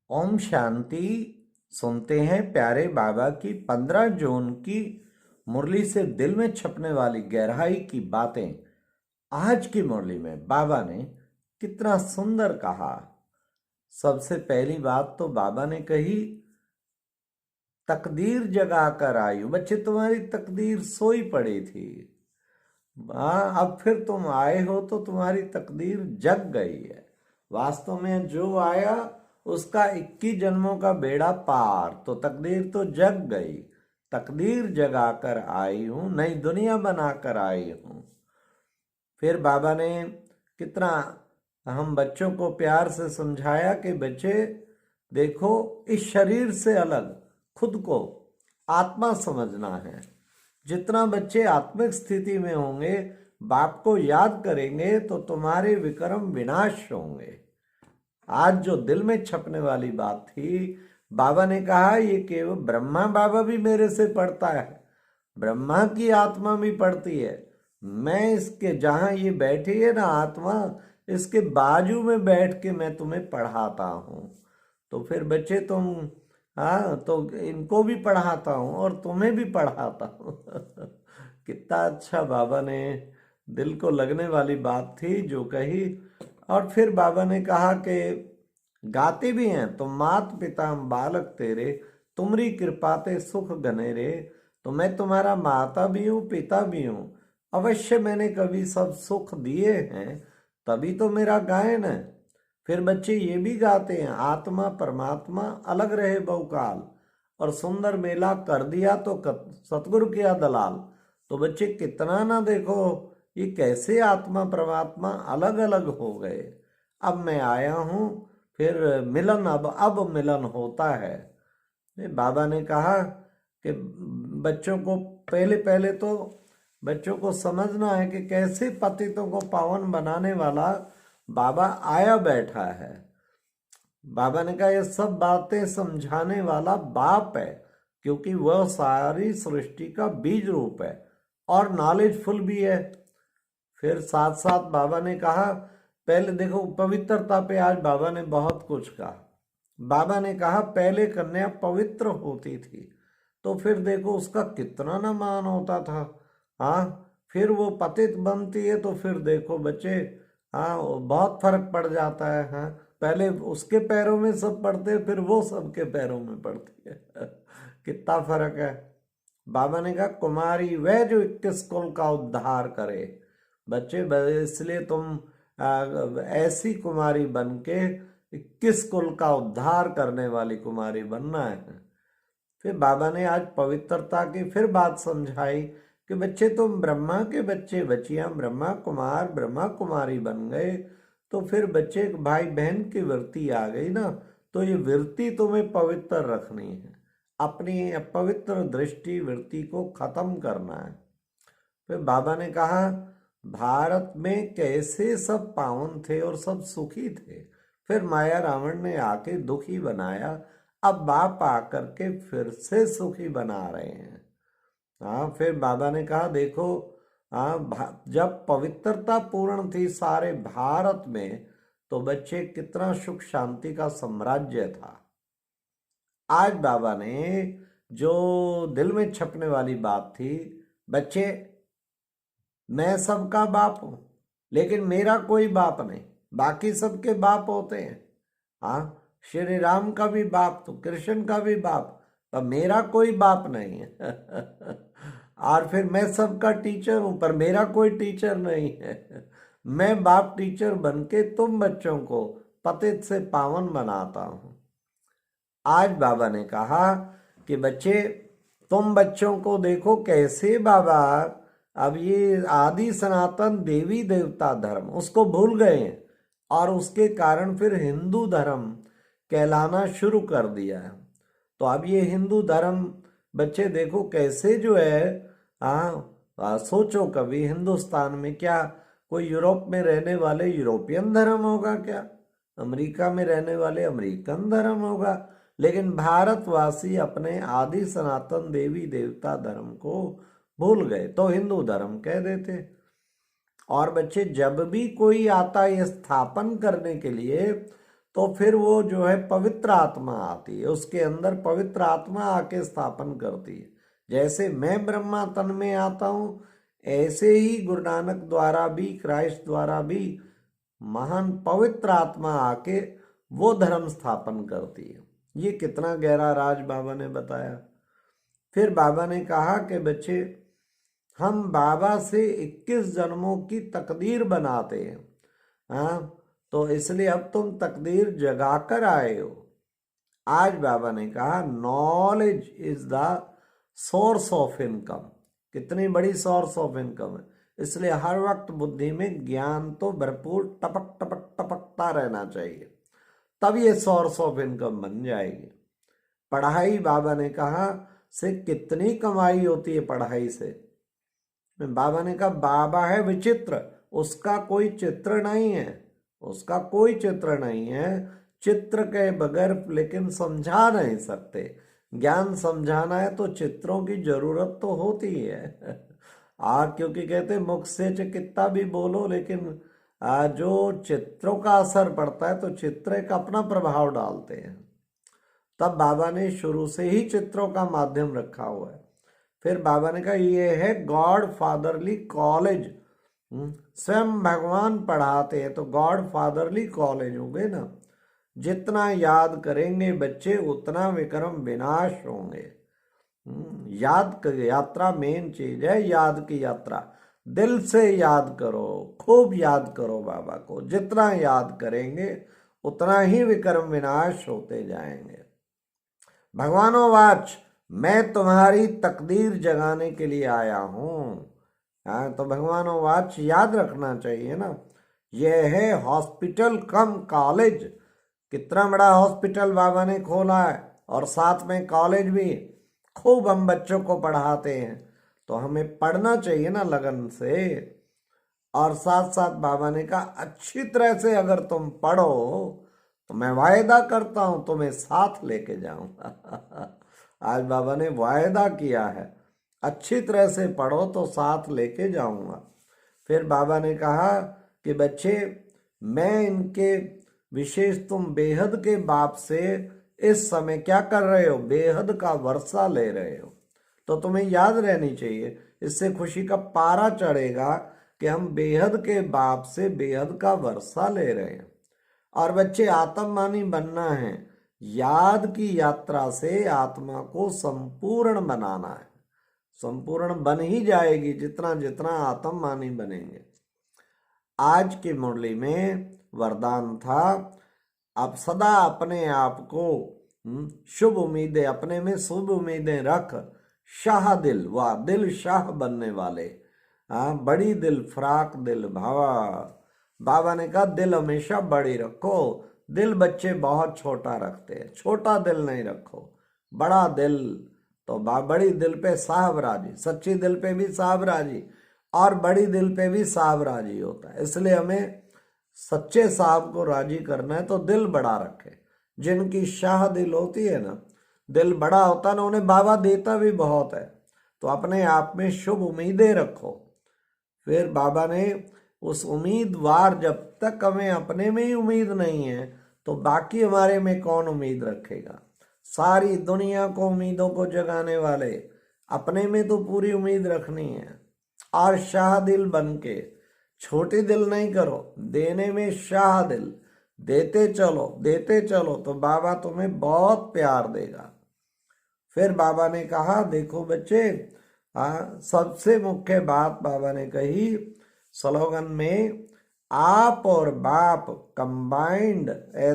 ओम शांति। सुनते हैं प्यारे बाबा की 15 जून की मुरली से दिल में छपने वाली गहराई की बातें। आज की मुरली में बाबा ने कितना सुंदर कहा। सबसे पहली बात तो बाबा ने कही, तकदीर जगा कर आयु। बच्चे, तुम्हारी तकदीर सोई पड़ी थी, अब फिर तुम आए हो तो तुम्हारी तकदीर जग गई है। वास्तव में जो आया उसका 21 जन्मों का बेड़ा पार, तो तकदीर तो जग गई। तकदीर जगा कर आई हूं, नई दुनिया बना कर आई हूं। फिर बाबा ने कितना हम बच्चों को प्यार से समझाया कि बच्चे देखो, इस शरीर से अलग खुद को आत्मा समझना है। जितना बच्चे आत्मिक स्थिति में होंगे, बाप को याद करेंगे, तो तुम्हारे विक्रम विनाश होंगे। आज जो दिल में छपने वाली बात थी, बाबा ने कहा ये केवल ब्रह्मा बाबा भी मेरे से पढ़ता है, ब्रह्मा की आत्मा भी पढ़ती है। मैं इसके जहां ये बैठी है ना आत्मा, इसके बाजू में बैठ के मैं तुम्हें पढ़ाता हूँ। तो फिर बच्चे तुम, हाँ, तो इनको भी पढ़ाता हूँ और तुम्हें भी पढ़ाता हूँ। कितना अच्छा बाबा ने, दिल को लगने वाली बात थी जो कही। और फिर बाबा ने कहा कि गाते भी हैं, तुम मात पिता हम बालक तेरे, तुमरी कृपा ते सुख घनेरे। तो मैं तुम्हारा माता भी हूँ, पिता भी हूँ। अवश्य मैंने कभी सब सुख दिए हैं, तभी तो मेरा गायन है। फिर बच्चे ये भी गाते हैं, आत्मा परमात्मा अलग रहे बहुकाल, और सुंदर मेला कर दिया तो सतगुरु किया दलाल। तो बच्चे कितना ना देखो, ये कैसे आत्मा परमात्मा अलग अलग हो गए। अब मैं आया हूँ, फिर मिलन, अब मिलन होता है। बाबा ने कहा कि बच्चों को पहले पहले तो बच्चों को समझना है कि कैसे पतितों को पावन बनाने वाला बाबा आया बैठा है। बाबा ने कहा ये सब बातें समझाने वाला बाप है, क्योंकि वह सारी सृष्टि का बीज रूप है और नॉलेजफुल भी है। फिर साथ साथ बाबा ने कहा, पहले देखो पवित्रता पे आज बाबा ने बहुत कुछ कहा। बाबा ने कहा पहले कन्या पवित्र होती थी, तो फिर देखो उसका कितना ना मान होता था। हाँ, फिर वो पतित बनती है तो फिर देखो बच्चे, हाँ, बहुत फर्क पड़ जाता है। हाँ, पहले उसके पैरों में सब पड़ते हैं, फिर वो सबके पैरों में पड़ती है। कितना फर्क है। बाबा ने कहा कुमारी वह जो 21 कुल का उद्धार करे। बच्चे, इसलिए तुम ऐसी कुमारी बन के 21 कुल का उद्धार करने वाली कुमारी बनना है। फिर बाबा ने आज पवित्रता की फिर बात समझाई कि बच्चे तुम ब्रह्मा के बच्चे, बच्चियां ब्रह्मा कुमार ब्रह्मा कुमारी बन गए, तो फिर बच्चे भाई बहन की वृत्ति आ गई ना, तो ये वृत्ति तुम्हें पवित्र रखनी है। अपनी अपवित्र दृष्टि वृत्ति को खत्म करना है। फिर बाबा ने कहा भारत में कैसे सब पावन थे और सब सुखी थे, फिर माया रावण ने आके दुखी बनाया, अब बाप आकर के फिर से सुखी बना रहे हैं। हाँ, फिर बाबा ने कहा देखो, हाँ, जब पवित्रता पूर्ण थी सारे भारत में, तो बच्चे कितना सुख शांति का साम्राज्य था। आज बाबा ने जो दिल में छपने वाली बात थी, बच्चे मैं सबका बाप हूं, लेकिन मेरा कोई बाप नहीं, बाकी सबके बाप होते हैं। हाँ, श्री राम का भी बाप तो कृष्ण का भी बाप, पर मेरा कोई बाप नहीं है। और फिर मैं सबका टीचर हूं, पर मेरा कोई टीचर नहीं है। मैं बाप टीचर बन के तुम बच्चों को पतित से पावन बनाता हूं। आज बाबा ने कहा कि बच्चे तुम बच्चों को देखो कैसे बाबा अब ये आदि सनातन देवी देवता धर्म उसको भूल गए हैं, और उसके कारण फिर हिंदू धर्म कहलाना शुरू कर दिया है। तो अब ये हिंदू धर्म बच्चे देखो कैसे जो है, सोचो कभी हिंदुस्तान में क्या कोई यूरोप में रहने वाले यूरोपियन धर्म होगा क्या, अमेरिका में रहने वाले अमेरिकन धर्म होगा, लेकिन भारतवासी अपने आदि सनातन देवी देवता धर्म को भूल गए तो हिंदू धर्म कह देते। और बच्चे जब भी कोई आता है स्थापन करने के लिए, तो फिर वो जो है पवित्र आत्मा आती है, उसके अंदर पवित्र आत्मा आके स्थापन करती है। जैसे मैं ब्रह्मा तन में आता हूं, ऐसे ही गुरु नानक द्वारा भी, क्राइस्ट द्वारा भी महान पवित्र आत्मा आके वो धर्म स्थापन करती है। ये कितना गहरा राज बाबा ने बताया। फिर बाबा ने कहा कि बच्चे, हम बाबा से 21 जन्मों की तकदीर बनाते हैं, हाँ, तो इसलिए अब तुम तकदीर जगाकर आए हो। आज बाबा ने कहा knowledge is the source of income. कितनी बड़ी सोर्स ऑफ इनकम है, इसलिए हर वक्त बुद्धि में ज्ञान तो भरपूर टपक टपक टपकता रहना चाहिए, तब ये सोर्स ऑफ इनकम बन जाएगी। पढ़ाई बाबा ने कहा से कितनी कमाई होती है पढ़ाई से। बाबा ने कहा बाबा है विचित्र, उसका कोई चित्र नहीं है, उसका कोई चित्र नहीं है, चित्र के बगैर लेकिन समझा नहीं सकते। ज्ञान समझाना है तो चित्रों की जरूरत तो होती है। क्योंकि कहते मुख से कितना भी बोलो, लेकिन जो चित्रों का असर पड़ता है तो चित्र एक अपना प्रभाव डालते हैं। तब बाबा ने शुरू से ही चित्रों का माध्यम रखा हुआ है। फिर बाबा ने कहा ये है गॉड फादरली कॉलेज। स्वयं भगवान पढ़ाते हैं तो गॉड फादरली कॉलेज होंगे ना। जितना याद करेंगे बच्चे उतना विक्रम विनाश होंगे। याद यात्रा मेन चीज है, याद की यात्रा। दिल से याद करो, खूब याद करो बाबा को। जितना याद करेंगे उतना ही विक्रम विनाश होते जाएंगे। भगवानो वाच, मैं तुम्हारी तकदीर जगाने के लिए आया हूं। हाँ, तो भगवानो वाच याद रखना चाहिए ना। यह है हॉस्पिटल कम कॉलेज। कितना बड़ा हॉस्पिटल बाबा ने खोला है, और साथ में कॉलेज भी। खूब हम बच्चों को पढ़ाते हैं, तो हमें पढ़ना चाहिए ना लगन से। और साथ साथ बाबा ने कहा अच्छी तरह से अगर तुम पढ़ो तो मैं वायदा करता हूं तुम्हें साथ लेके जाऊंगा। आज बाबा ने वायदा किया है, अच्छी तरह से पढ़ो तो साथ लेके जाऊंगा। फिर बाबा ने कहा कि बच्चे, मैं इनके विशेष, तुम बेहद के बाप से इस समय क्या कर रहे हो, बेहद का वर्षा ले रहे हो। तो तुम्हें याद रहनी चाहिए, इससे खुशी का पारा चढ़ेगा कि हम बेहद के बाप से बेहद का वर्षा ले रहे हैं। और बच्चे, आत्मवानी बनना है। याद की यात्रा से आत्मा को संपूर्ण बनाना है। संपूर्ण बन ही जाएगी जितना जितना आत्मवानी बनेंगे। आज की मुरली में वरदान था, आप सदा अपने आप को शुभ उम्मीदें, अपने में शुभ उम्मीदें रख। शाह दिल, वाह दिल शाह बनने वाले। बड़ी दिल फराक दिल भावा। बाबा ने कहा दिल हमेशा बड़ी रखो। दिल बच्चे बहुत छोटा रखते हैं, छोटा दिल नहीं रखो, बड़ा दिल। तो बड़ी दिल पे साहब राजी, सच्ची दिल पे भी साहब राजी, और बड़ी दिल पे भी साहब राजी होता है। इसलिए हमें सच्चे साहब को राजी करना है तो दिल बड़ा रखे। जिनकी शाह दिल होती है ना, दिल बड़ा होता है ना, उन्हें बाबा देता भी बहुत है। तो अपने आप में शुभ उम्मीदें रखो। फिर बाबा ने उस उम्मीदवार, जब तक हमें अपने में ही उम्मीद नहीं है तो बाकी हमारे में कौन उम्मीद रखेगा। सारी दुनिया को उम्मीदों को जगाने वाले, अपने में तो पूरी उम्मीद रखनी है। और शाह दिल बन के छोटी दिल नहीं करो, देने में शाह दिल, देते चलो देते चलो तो बाबा तुम्हें बहुत प्यार देगा। फिर बाबा ने कहा देखो बच्चे, सबसे मुख्य बात बाबा ने कही स्लोगन में, आप और बाप कंबाइंड,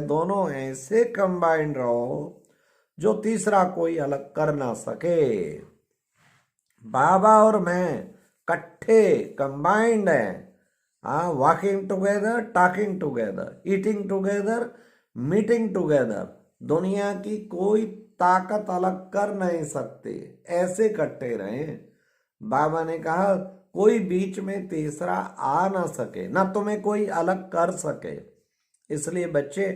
दोनों ऐसे कंबाइंड रहो जो तीसरा कोई अलग कर ना सके। बाबा और मैं कट्ठे कंबाइंड हैं। Walking together, talking together, eating together, meeting together. दुनिया की कोई ताकत अलग कर नहीं सकती, ऐसे इकट्ठे रहे। बाबा ने कहा कोई बीच में तीसरा आ ना सके, ना तुम्हें कोई अलग कर सके। इसलिए बच्चे,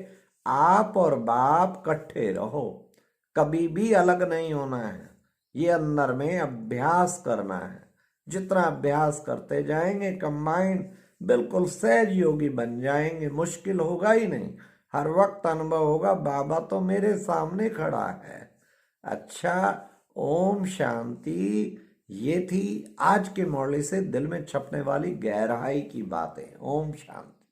आप और बाप इकट्ठे रहो, कभी भी अलग नहीं होना है। ये अंदर में अभ्यास करना है। जितना अभ्यास करते जाएंगे कंबाइंड, बिल्कुल सहज योगी बन जाएंगे। मुश्किल होगा ही नहीं, हर वक्त अनुभव होगा बाबा तो मेरे सामने खड़ा है। अच्छा, ओम शांति। ये थी आज के मुरली से दिल में छपने वाली गहराई की बातें। ओम शांति।